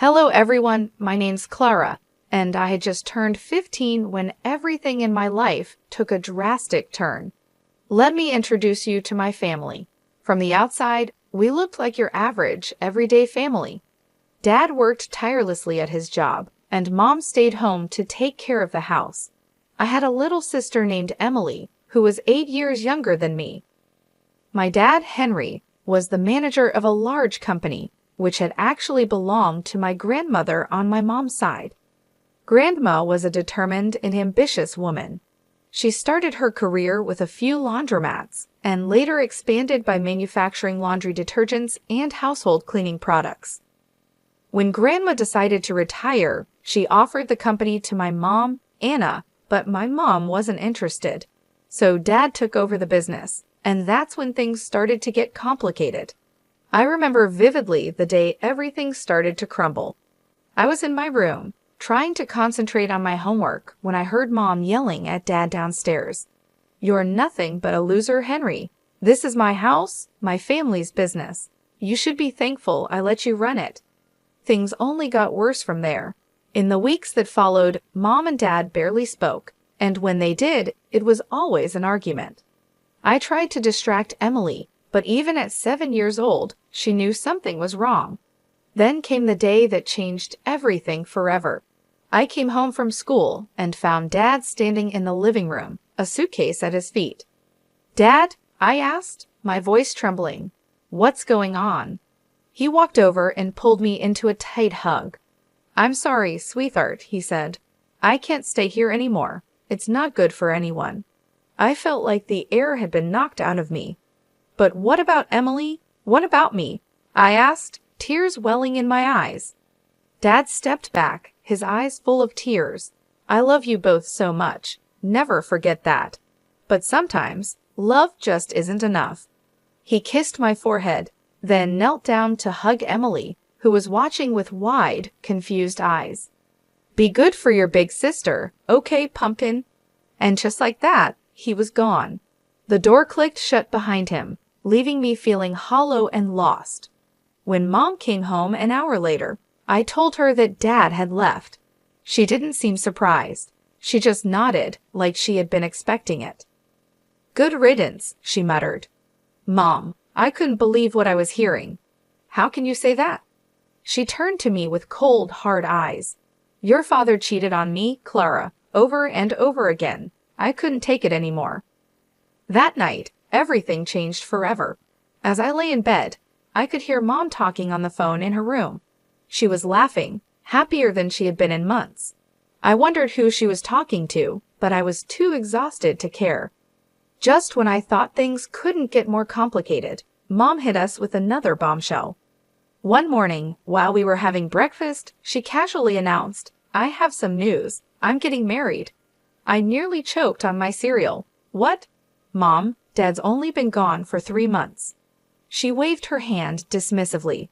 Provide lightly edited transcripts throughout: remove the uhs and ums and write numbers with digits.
Hello everyone, my name's Clara, and I had just turned 15 when everything in my life took a drastic turn. Let me introduce you to my family. From the outside, we looked like your average, everyday family. Dad worked tirelessly at his job, and Mom stayed home to take care of the house. I had a little sister named Emily, who was 8 years younger than me. My dad, Henry, was the manager of a large company, which had actually belonged to my grandmother on my mom's side. Grandma was a determined and ambitious woman. She started her career with a few laundromats and later expanded by manufacturing laundry detergents and household cleaning products. When Grandma decided to retire, she offered the company to my mom, Anna, but my mom wasn't interested. So Dad took over the business, and that's when things started to get complicated. I remember vividly the day everything started to crumble. I was in my room, trying to concentrate on my homework when I heard Mom yelling at Dad downstairs. "You're nothing but a loser, Henry. This is my house, my family's business. You should be thankful I let you run it." Things only got worse from there. In the weeks that followed, Mom and Dad barely spoke, and when they did, it was always an argument. I tried to distract Emily, but even at 7 years old, she knew something was wrong. Then came the day that changed everything forever. I came home from school and found Dad standing in the living room, a suitcase at his feet. "Dad?" I asked, my voice trembling. "What's going on?" He walked over and pulled me into a tight hug. "I'm sorry, sweetheart," he said. "I can't stay here anymore. It's not good for anyone." I felt like the air had been knocked out of me. "But what about Emily? What about me?" I asked, tears welling in my eyes. Dad stepped back, his eyes full of tears. "I love you both so much. Never forget that. But sometimes, love just isn't enough." He kissed my forehead, then knelt down to hug Emily, who was watching with wide, confused eyes. "Be good for your big sister, okay, pumpkin?" And just like that, he was gone. The door clicked shut behind him, leaving me feeling hollow and lost. When Mom came home an hour later, I told her that Dad had left. She didn't seem surprised. She just nodded, like she had been expecting it. "Good riddance," she muttered. "Mom, I couldn't believe what I was hearing." "How can you say that?" She turned to me with cold, hard eyes. "Your father cheated on me, Clara, over and over again. I couldn't take it anymore." That night, everything changed forever. As I lay in bed, I could hear Mom talking on the phone in her room. She was laughing, happier than she had been in months. I wondered who she was talking to, but I was too exhausted to care. Just when I thought things couldn't get more complicated, Mom hit us with another bombshell. One morning, while we were having breakfast, she casually announced, "I have some news. I'm getting married." I nearly choked on my cereal. "What?" "Mom, Dad's only been gone for 3 months." She waved her hand dismissively.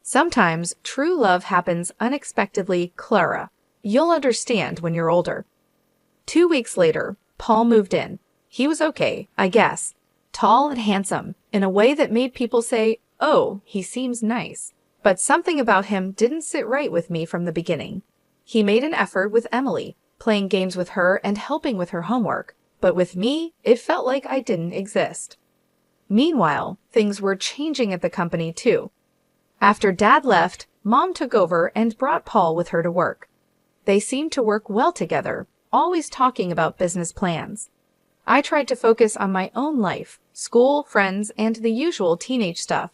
"Sometimes true love happens unexpectedly, Clara. You'll understand when you're older." 2 weeks later, Paul moved in. He was okay, I guess. Tall and handsome, in a way that made people say, "Oh, he seems nice." But something about him didn't sit right with me from the beginning. He made an effort with Emily, playing games with her and helping with her homework. But with me, it felt like I didn't exist. Meanwhile, things were changing at the company too. After Dad left, Mom took over and brought Paul with her to work. They seemed to work well together, always talking about business plans. I tried to focus on my own life, school, friends, and the usual teenage stuff,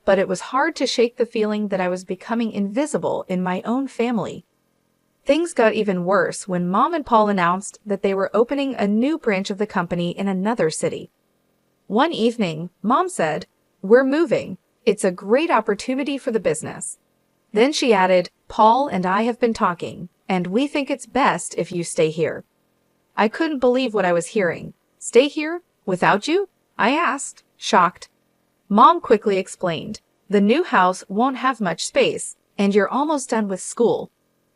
but it was hard to shake the feeling that I was becoming invisible in my own family. Things got even worse when Mom and Paul announced that they were opening a new branch of the company in another city. One evening, Mom said, "We're moving. It's a great opportunity for the business." Then she added, "Paul and I have been talking, and we think it's best if you stay here." I couldn't believe what I was hearing. "Stay here? Without you?" I asked, shocked. Mom quickly explained, "The new house won't have much space, and you're almost done with school.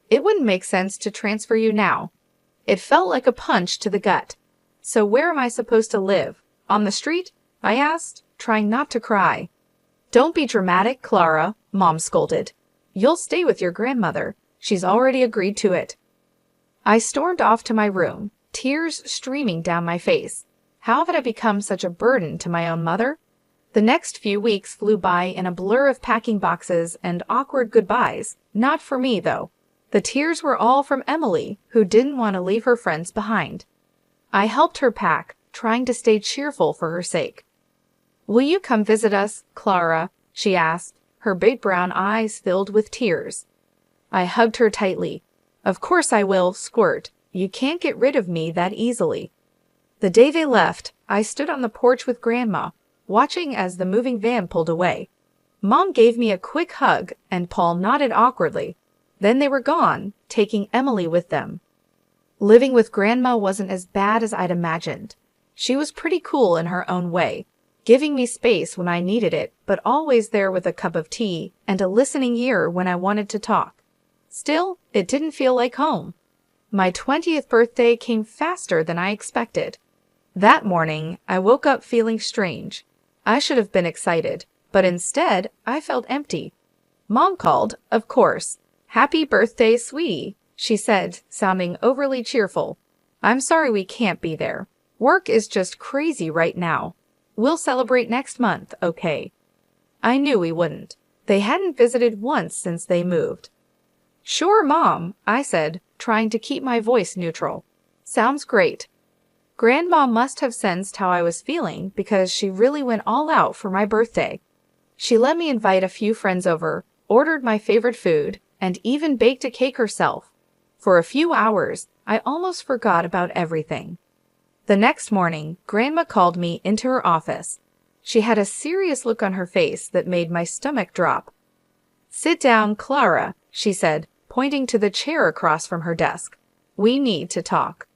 It wouldn't make sense to transfer you now." It felt like a punch to the gut. "So where am I supposed to live? On the street?" I asked, trying not to cry. "Don't be dramatic, Clara," Mom scolded. You'll stay with your grandmother. She's already agreed to it." I stormed off to my room, tears streaming down my face. How had I become such a burden to my own mother? The next few weeks flew by in a blur of packing boxes and awkward goodbyes. Not for me, though. The tears were all from Emily, who didn't want to leave her friends behind. I helped her pack, trying to stay cheerful for her sake. "Will you come visit us, Clara?" she asked, her big brown eyes filled with tears. I hugged her tightly. "Of course I will, Squirt. You can't get rid of me that easily." The day they left, I stood on the porch with Grandma, watching as the moving van pulled away. Mom gave me a quick hug, and Paul nodded awkwardly. Then they were gone, taking Emily with them. Living with Grandma wasn't as bad as I'd imagined. She was pretty cool in her own way, giving me space when I needed it, but always there with a cup of tea and a listening ear when I wanted to talk. Still, it didn't feel like home. My 20th birthday came faster than I expected. That morning, I woke up feeling strange. I should have been excited, but instead, I felt empty. Mom called, of course. "Happy birthday, sweetie," she said, sounding overly cheerful. "I'm sorry we can't be there. Work is just crazy right now. We'll celebrate next month, okay?" I knew we wouldn't. They hadn't visited once since they moved. "Sure, Mom," I said, trying to keep my voice neutral. "Sounds great." Grandma must have sensed how I was feeling because she really went all out for my birthday. She let me invite a few friends over, ordered my favorite food, and even baked a cake herself. For a few hours, I almost forgot about everything. The next morning, Grandma called me into her office. She had a serious look on her face that made my stomach drop. "Sit down, Clara," she said, pointing to the chair across from her desk. "We need to talk."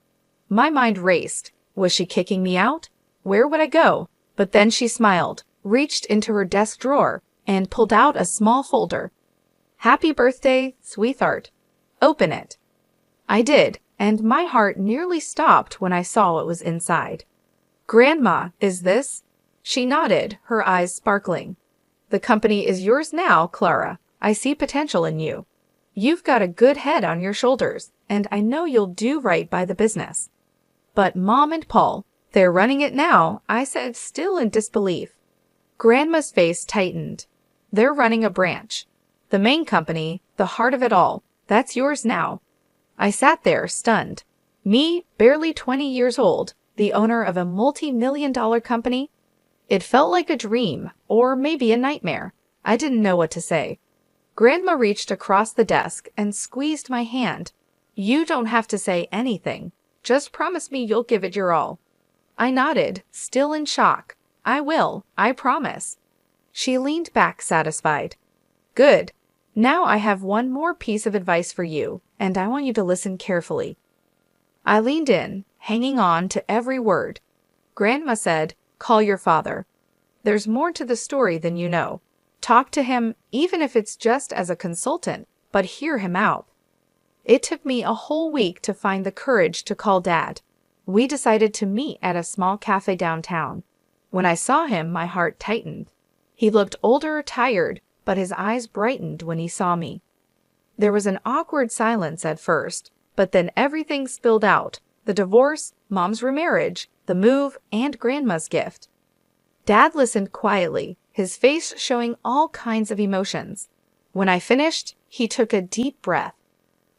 My mind raced. Was she kicking me out? Where would I go? But then she smiled, reached into her desk drawer, and pulled out a small folder. "Happy birthday, sweetheart. Open it." I did, and my heart nearly stopped when I saw what was inside. "Grandma, is this?" She nodded, her eyes sparkling. "The company is yours now, Clara. I see potential in you. You've got a good head on your shoulders, and I know you'll do right by the business." "But Mom and Paul, they're running it now," I said, still in disbelief. Grandma's face tightened. "They're running a branch. The main company, the heart of it all, that's yours now." I sat there, stunned. Me, barely 20 years old, the owner of a multi-million-dollar company? It felt like a dream, or maybe a nightmare. I didn't know what to say. Grandma reached across the desk and squeezed my hand. "You don't have to say anything. Just promise me you'll give it your all." I nodded, still in shock. "I will, I promise." She leaned back, satisfied. "Good. Now I have one more piece of advice for you, and I want you to listen carefully." I leaned in, hanging on to every word. Grandma said, "Call your father. There's more to the story than you know. Talk to him, even if it's just as a consultant, but hear him out." It took me a whole week to find the courage to call Dad. We decided to meet at a small cafe downtown. When I saw him, my heart tightened. He looked older, tired, but his eyes brightened when he saw me. There was an awkward silence at first, but then everything spilled out. The divorce, Mom's remarriage, the move, and Grandma's gift. Dad listened quietly, his face showing all kinds of emotions. When I finished, he took a deep breath.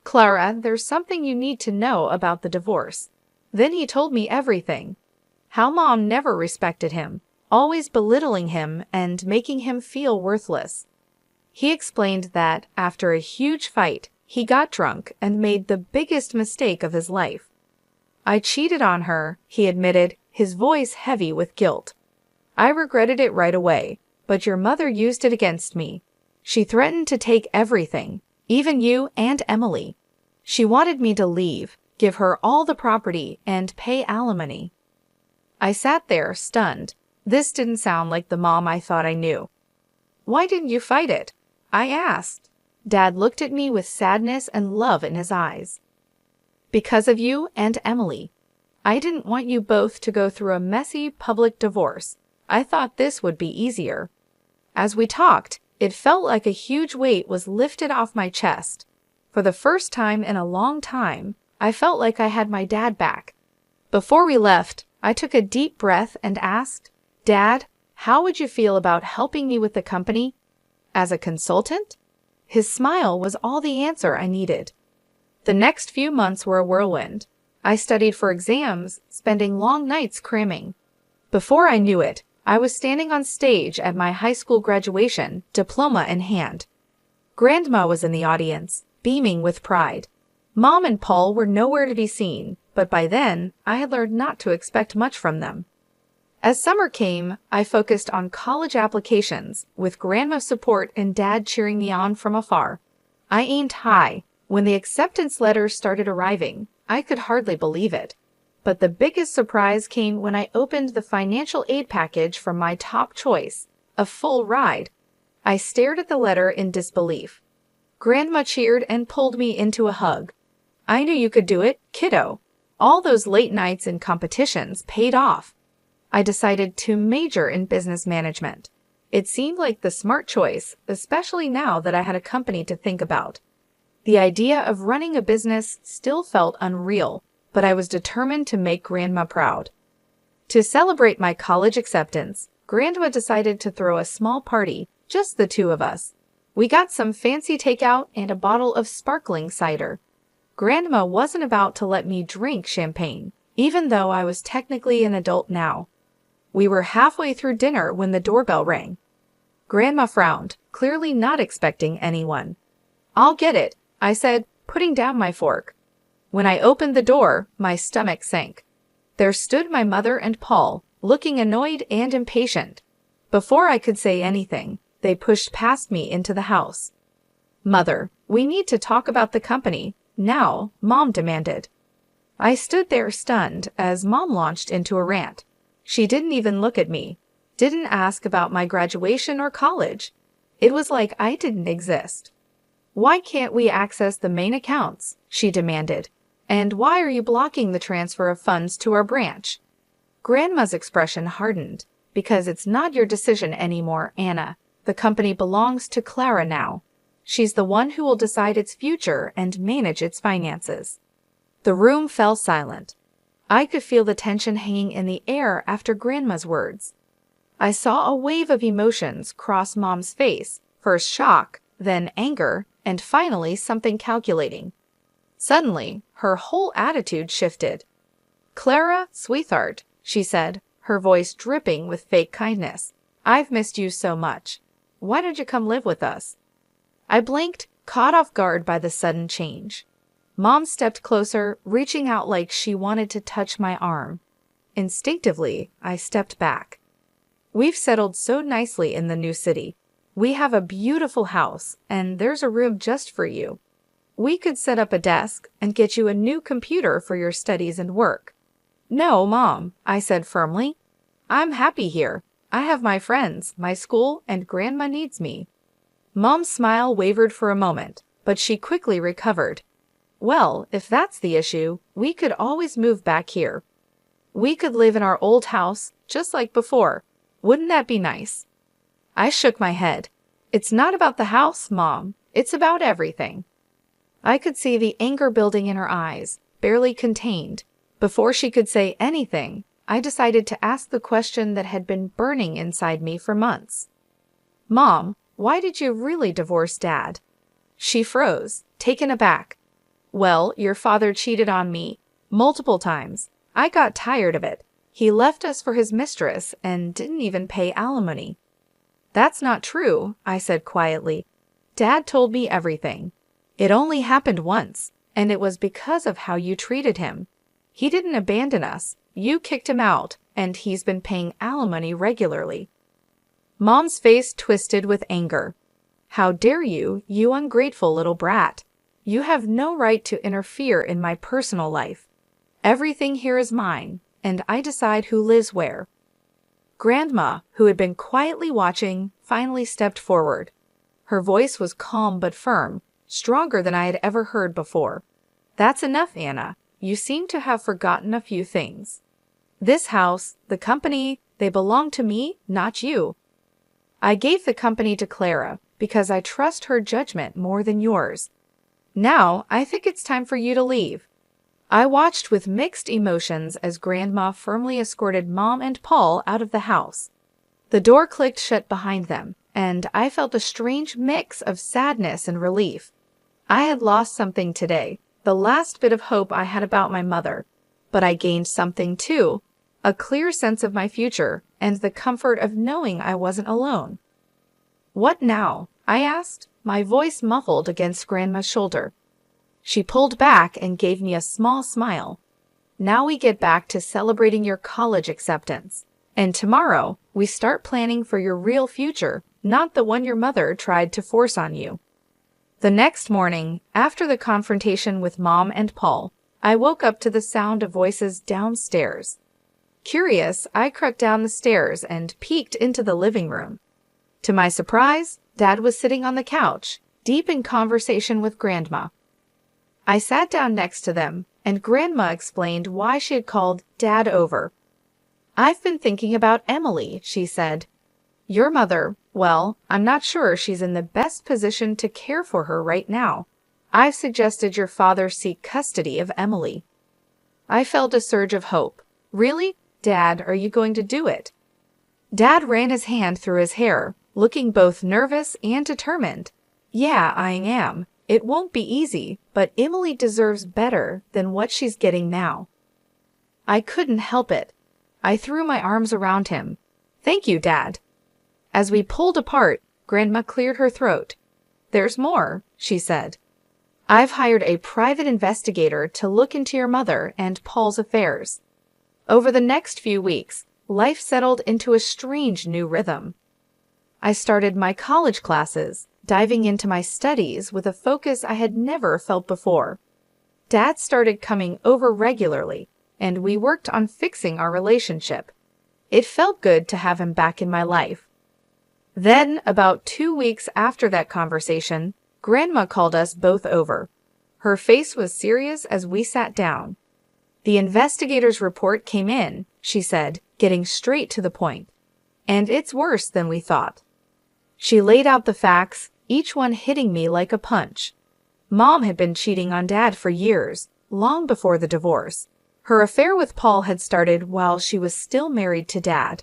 "Clara, there's something you need to know about the divorce." Then he told me everything. How Mom never respected him, always belittling him and making him feel worthless. He explained that, after a huge fight, he got drunk and made the biggest mistake of his life. "I cheated on her," he admitted, his voice heavy with guilt. "I regretted it right away, but your mother used it against me. She threatened to take everything, even you and Emily. She wanted me to leave, give her all the property, and pay alimony." I sat there, stunned. This didn't sound like the mom I thought I knew. "Why didn't you fight it?" I asked. Dad looked at me with sadness and love in his eyes. "Because of you and Emily. I didn't want you both to go through a messy public divorce. I thought this would be easier." As we talked, It felt like a huge weight was lifted off my chest. For the first time in a long time, I felt like I had my dad back. Before we left, I took a deep breath and asked, "Dad, how would you feel about helping me with the company? As a consultant?" His smile was all the answer I needed. The next few months were a whirlwind. I studied for exams, spending long nights cramming. Before I knew it, I was standing on stage at my high school graduation, diploma in hand. Grandma was in the audience, beaming with pride. Mom and Paul were nowhere to be seen, but by then, I had learned not to expect much from them. As summer came, I focused on college applications, with Grandma's support and Dad cheering me on from afar. I aimed high. When the acceptance letters started arriving, I could hardly believe it. But the biggest surprise came when I opened the financial aid package from my top choice, a full ride. I stared at the letter in disbelief. Grandma cheered and pulled me into a hug. "I knew you could do it, kiddo. All those late nights in competitions paid off." I decided to major in business management. It seemed like the smart choice, especially now that I had a company to think about. The idea of running a business still felt unreal, but I was determined to make Grandma proud. To celebrate my college acceptance, Grandma decided to throw a small party, just the two of us. We got some fancy takeout and a bottle of sparkling cider. Grandma wasn't about to let me drink champagne, even though I was technically an adult now. We were halfway through dinner when the doorbell rang. Grandma frowned, clearly not expecting anyone. "I'll get it," I said, putting down my fork. When I opened the door, my stomach sank. There stood my mother and Paul, looking annoyed and impatient. Before I could say anything, they pushed past me into the house. "Mother, we need to talk about the company, now," Mom demanded. I stood there stunned as Mom launched into a rant. She didn't even look at me, didn't ask about my graduation or college. It was like I didn't exist. "Why can't we access the main accounts?" she demanded. "And why are you blocking the transfer of funds to our branch?" Grandma's expression hardened. "Because it's not your decision anymore, Anna. The company belongs to Clara now. She's the one who will decide its future and manage its finances." The room fell silent. I could feel the tension hanging in the air after Grandma's words. I saw a wave of emotions cross Mom's face, first shock, then anger, and finally something calculating. Suddenly, her whole attitude shifted. "Clara, sweetheart," she said, her voice dripping with fake kindness. "I've missed you so much. Why don't you come live with us?" I blinked, caught off guard by the sudden change. Mom stepped closer, reaching out like she wanted to touch my arm. Instinctively, I stepped back. "We've settled so nicely in the new city. We have a beautiful house, and there's a room just for you. We could set up a desk and get you a new computer for your studies and work." "No, Mom," I said firmly. "I'm happy here. I have my friends, my school, and Grandma needs me." Mom's smile wavered for a moment, but she quickly recovered. "Well, if that's the issue, we could always move back here. We could live in our old house, just like before. Wouldn't that be nice?" I shook my head. "It's not about the house, Mom. It's about everything." I could see the anger building in her eyes, barely contained. Before she could say anything, I decided to ask the question that had been burning inside me for months. "Mom, why did you really divorce Dad?" She froze, taken aback. "Well, your father cheated on me multiple times. I got tired of it. He left us for his mistress and didn't even pay alimony." "That's not true," I said quietly. "Dad told me everything. It only happened once, and it was because of how you treated him. He didn't abandon us. You kicked him out, and he's been paying alimony regularly." Mom's face twisted with anger. "How dare you, you ungrateful little brat. You have no right to interfere in my personal life. Everything here is mine, and I decide who lives where." Grandma, who had been quietly watching, finally stepped forward. Her voice was calm but firm, stronger than I had ever heard before. "That's enough, Anna. You seem to have forgotten a few things. This house, the company, they belong to me, not you. I gave the company to Clara because I trust her judgment more than yours. Now, I think it's time for you to leave." I watched with mixed emotions as Grandma firmly escorted Mom and Paul out of the house. The door clicked shut behind them, and I felt a strange mix of sadness and relief. I had lost something today, the last bit of hope I had about my mother. But I gained something too, a clear sense of my future and the comfort of knowing I wasn't alone. "What now?" I asked, my voice muffled against Grandma's shoulder. She pulled back and gave me a small smile. "Now we get back to celebrating your college acceptance. And tomorrow, we start planning for your real future, not the one your mother tried to force on you." The next morning, after the confrontation with Mom and Paul, I woke up to the sound of voices downstairs. Curious, I crept down the stairs and peeked into the living room. To my surprise, Dad was sitting on the couch, deep in conversation with Grandma. I sat down next to them, and Grandma explained why she had called Dad over. "I've been thinking about Emily," she said. "Your mother, well, I'm not sure she's in the best position to care for her right now. I've suggested your father seek custody of Emily." I felt a surge of hope. "Really? Dad, are you going to do it?" Dad ran his hand through his hair, looking both nervous and determined. "Yeah, I am. It won't be easy, but Emily deserves better than what she's getting now." I couldn't help it. I threw my arms around him. "Thank you, Dad." As we pulled apart, Grandma cleared her throat. "There's more," she said. "I've hired a private investigator to look into your mother and Paul's affairs." Over the next few weeks, life settled into a strange new rhythm. I started my college classes, diving into my studies with a focus I had never felt before. Dad started coming over regularly, and we worked on fixing our relationship. It felt good to have him back in my life. Then, about 2 weeks after that conversation, Grandma called us both over. Her face was serious as we sat down. "The investigator's report came in," she said, getting straight to the point. "And it's worse than we thought." She laid out the facts, each one hitting me like a punch. Mom had been cheating on Dad for years, long before the divorce. Her affair with Paul had started while she was still married to Dad.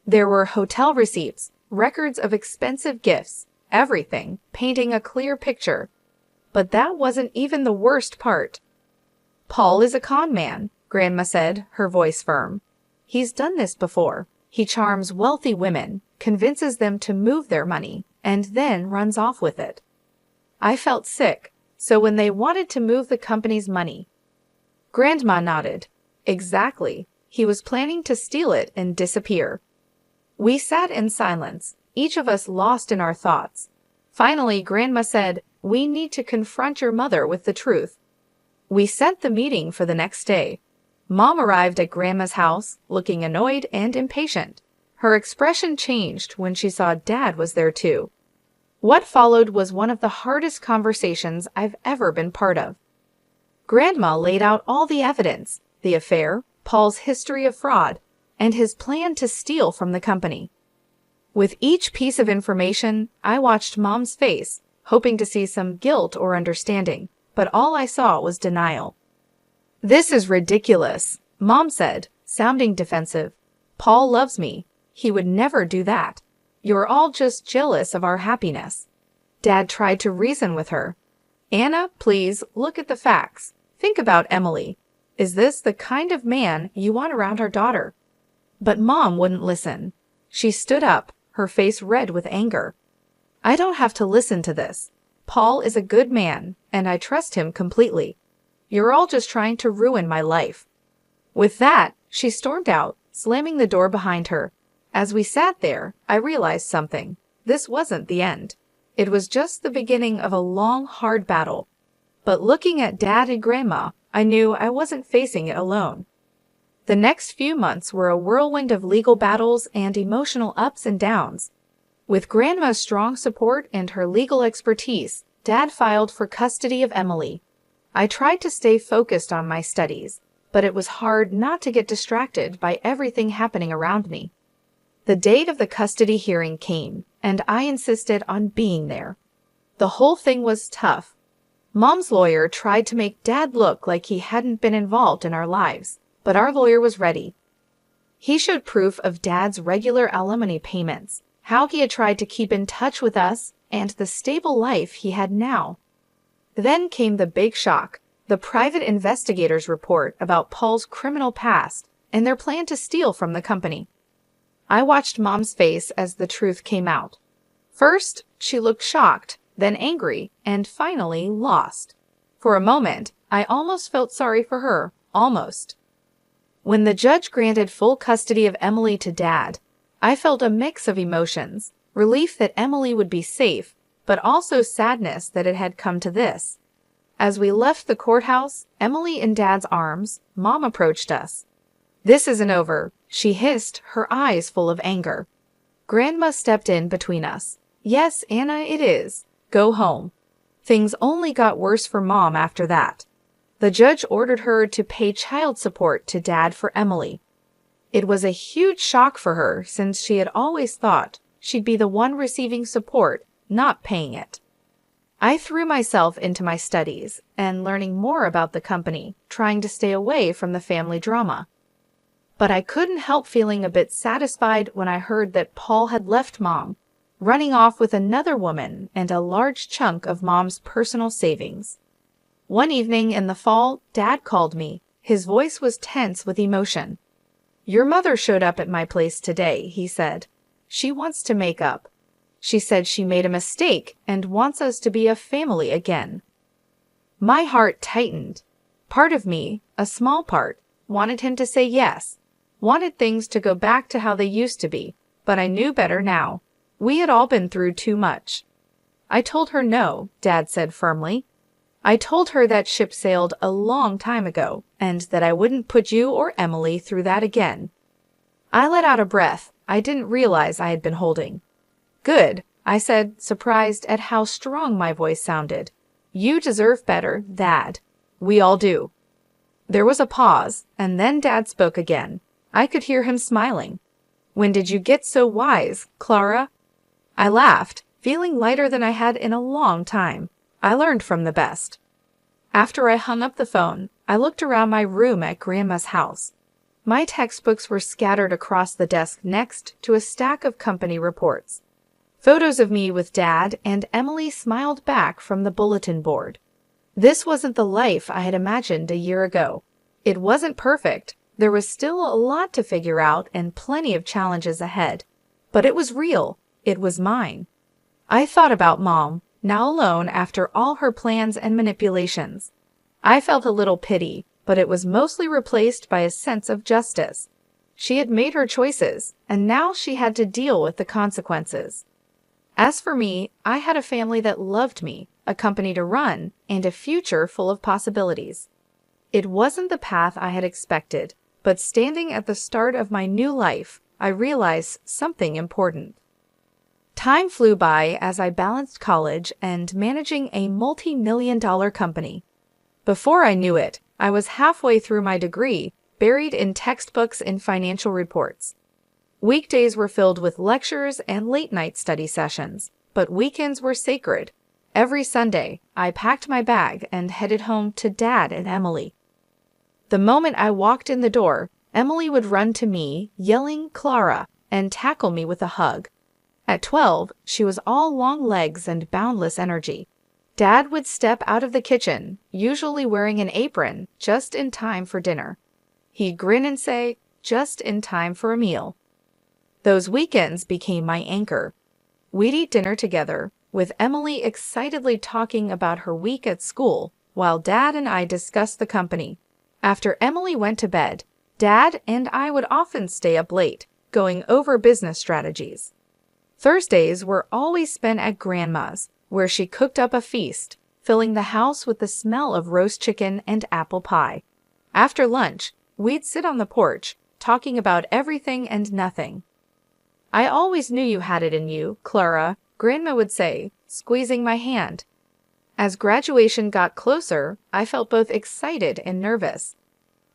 There were hotel receipts, records of expensive gifts, everything, painting a clear picture. But that wasn't even the worst part. "Paul is a con man," Grandma said, her voice firm. "He's done this before. He charms wealthy women, convinces them to move their money, and then runs off with it." I felt sick, so when they wanted to move the company's money. Grandma nodded. "Exactly. He was planning to steal it and disappear." We sat in silence, each of us lost in our thoughts. Finally, Grandma said, "We need to confront your mother with the truth." We set the meeting for the next day. Mom arrived at Grandma's house, looking annoyed and impatient. Her expression changed when she saw Dad was there too. What followed was one of the hardest conversations I've ever been part of. Grandma laid out all the evidence, the affair, Paul's history of fraud, and his plan to steal from the company. With each piece of information, I watched Mom's face, hoping to see some guilt or understanding, but all I saw was denial. "This is ridiculous," Mom said, sounding defensive. "Paul loves me. He would never do that. You're all just jealous of our happiness." Dad tried to reason with her. "Anna, please, look at the facts. Think about Emily. Is this the kind of man you want around our daughter?" But Mom wouldn't listen. She stood up, her face red with anger. "I don't have to listen to this. Paul is a good man, and I trust him completely. You're all just trying to ruin my life." With that, she stormed out, slamming the door behind her. As we sat there, I realized something. This wasn't the end. It was just the beginning of a long, hard battle. But looking at Dad and Grandma, I knew I wasn't facing it alone. The next few months were a whirlwind of legal battles and emotional ups and downs. With Grandma's strong support and her legal expertise, Dad filed for custody of Emily. I tried to stay focused on my studies, but it was hard not to get distracted by everything happening around me. The date of the custody hearing came, and I insisted on being there. The whole thing was tough. Mom's lawyer tried to make Dad look like he hadn't been involved in our lives, but our lawyer was ready. He showed proof of Dad's regular alimony payments, how he had tried to keep in touch with us, and the stable life he had now. Then came the big shock, the private investigator's report about Paul's criminal past and their plan to steal from the company. I watched Mom's face as the truth came out. First, she looked shocked, then angry, and finally lost. For a moment, I almost felt sorry for her, almost. When the judge granted full custody of Emily to Dad, I felt a mix of emotions, relief that Emily would be safe, but also sadness that it had come to this. As we left the courthouse, Emily in Dad's arms, Mom approached us. "This isn't over," she hissed, her eyes full of anger. Grandma stepped in between us. "Yes, Anna, it is. Go home." Things only got worse for Mom after that. The judge ordered her to pay child support to Dad for Emily. It was a huge shock for her since she had always thought she'd be the one receiving support, not paying it. I threw myself into my studies and learning more about the company, trying to stay away from the family drama. But I couldn't help feeling a bit satisfied when I heard that Paul had left Mom, running off with another woman and a large chunk of Mom's personal savings. One evening in the fall, Dad called me. His voice was tense with emotion. "Your mother showed up at my place today," he said. "She wants to make up. She said she made a mistake and wants us to be a family again." My heart tightened. Part of me, a small part, wanted him to say yes, wanted things to go back to how they used to be, but I knew better now. We had all been through too much. I told her no, Dad said firmly. I told her that ship sailed a long time ago, and that I wouldn't put you or Emily through that again. I let out a breath I didn't realize I had been holding. "Good," I said, surprised at how strong my voice sounded. "You deserve better, Dad. We all do." There was a pause, and then Dad spoke again. I could hear him smiling. "When did you get so wise, Clara?" I laughed, feeling lighter than I had in a long time. I learned from the best. After I hung up the phone, I looked around my room at Grandma's house. My textbooks were scattered across the desk next to a stack of company reports. Photos of me with Dad and Emily smiled back from the bulletin board. This wasn't the life I had imagined a year ago. It wasn't perfect. There was still a lot to figure out and plenty of challenges ahead. But it was real. It was mine. I thought about Mom, now alone after all her plans and manipulations. I felt a little pity, but it was mostly replaced by a sense of justice. She had made her choices, and now she had to deal with the consequences. As for me, I had a family that loved me, a company to run, and a future full of possibilities. It wasn't the path I had expected, but standing at the start of my new life, I realized something important. Time flew by as I balanced college and managing a multi-million-dollar company. Before I knew it, I was halfway through my degree, buried in textbooks and financial reports. Weekdays were filled with lectures and late-night study sessions, but weekends were sacred. Every Sunday, I packed my bag and headed home to Dad and Emily. The moment I walked in the door, Emily would run to me, yelling "Clara," and tackle me with a hug. At 12, she was all long legs and boundless energy. Dad would step out of the kitchen, usually wearing an apron, just in time for dinner. He'd grin and say, "Just in time for a meal." Those weekends became my anchor. We'd eat dinner together, with Emily excitedly talking about her week at school, while Dad and I discussed the company. After Emily went to bed, Dad and I would often stay up late, going over business strategies. Thursdays were always spent at Grandma's, where she cooked up a feast, filling the house with the smell of roast chicken and apple pie. After lunch, we'd sit on the porch, talking about everything and nothing. "I always knew you had it in you, Clara," Grandma would say, squeezing my hand. As graduation got closer, I felt both excited and nervous.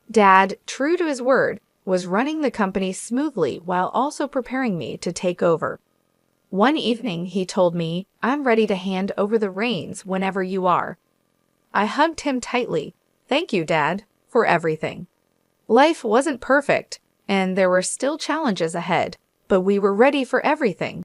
Dad, true to his word, was running the company smoothly while also preparing me to take over. One evening, he told me, "I'm ready to hand over the reins whenever you are." I hugged him tightly. "Thank you, Dad, for everything." Life wasn't perfect, and there were still challenges ahead, but we were ready for everything.